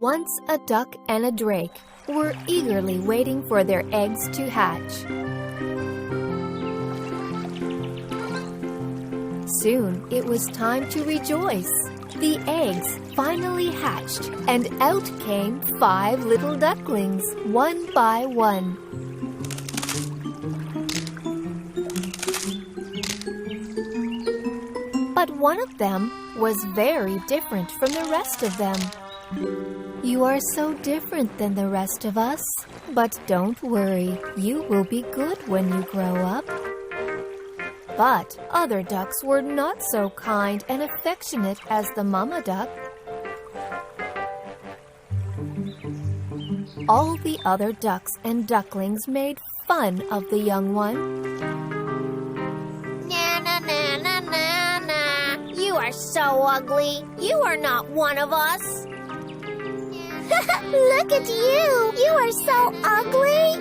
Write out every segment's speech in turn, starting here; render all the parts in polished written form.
Once a duck and a drake were eagerly waiting for their eggs to hatch. Soon it was time to rejoice. The eggs finally hatched, and out came 5 little ducklings, one by one. But one of them was very different from the rest of them. "You are so different than the rest of us, but don't worry, you will be good when you grow up." But other ducks were not so kind and affectionate as the mama duck. All the other ducks and ducklings made fun of the young one. "Na na na na na na, you are so ugly. You are not one of us." "Look at you! You are so ugly!"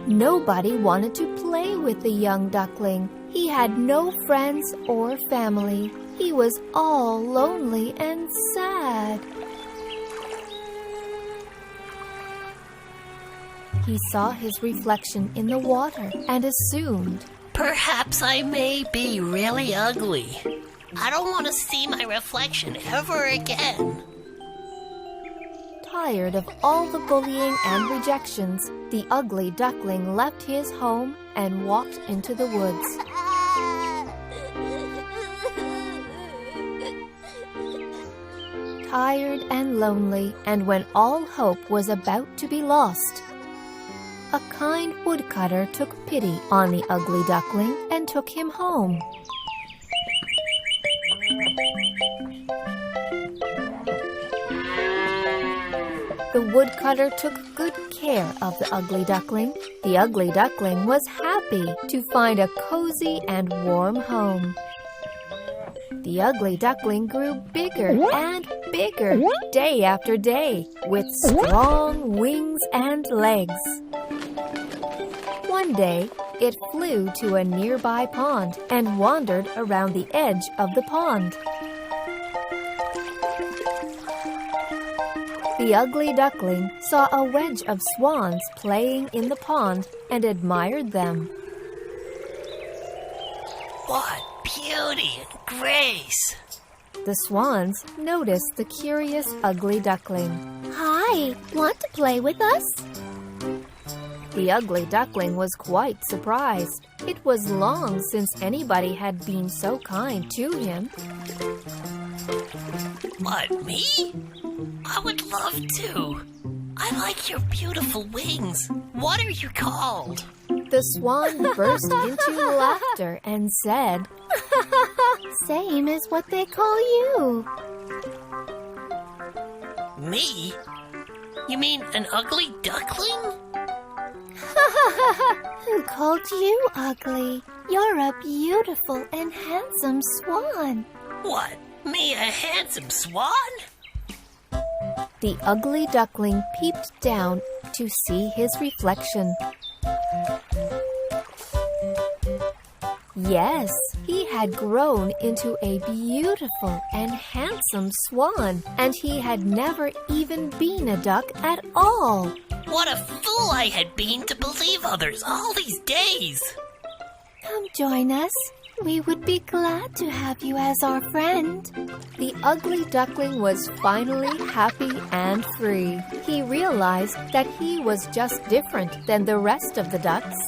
Nobody wanted to play with the young duckling. He had no friends or family. He was all lonely and sad. He saw his reflection in the water and assumed, "Perhaps I may be really ugly. I don't want to see my reflection ever again." Tired of all the bullying and rejections, the ugly duckling left his home and walked into the woods. Tired and lonely, and when all hope was about to be lost, a kind woodcutter took pity on the ugly duckling and took him home. The woodcutter took good care of the ugly duckling. The ugly duckling was happy to find a cozy and warm home. The ugly duckling grew bigger and bigger day after day, with strong wings and legs. One day, it flew to a nearby pond and wandered around the edge of the pond. The ugly duckling saw a wedge of swans playing in the pond and admired them. What beauty and grace! The swans noticed the curious ugly duckling. "Hi, want to play with us?" The ugly duckling was quite surprised. It was long since anybody had been so kind to him. What, me? I would love to. I like your beautiful wings. What are you called? The swan burst into laughter and said, "Same as what they call you." Me? You mean an ugly duckling? "Who called you ugly? You're a beautiful and handsome swan." What, me a handsome swan? The ugly duckling peeped down to see his reflection. Yes, he had grown into a beautiful and handsome swan, and he had never even been a duck at all. What a fool I had been to believe others all these days! "Come join us. We would be glad to have you as our friend." The ugly duckling was finally happy and free. He realized that he was just different than the rest of the ducks.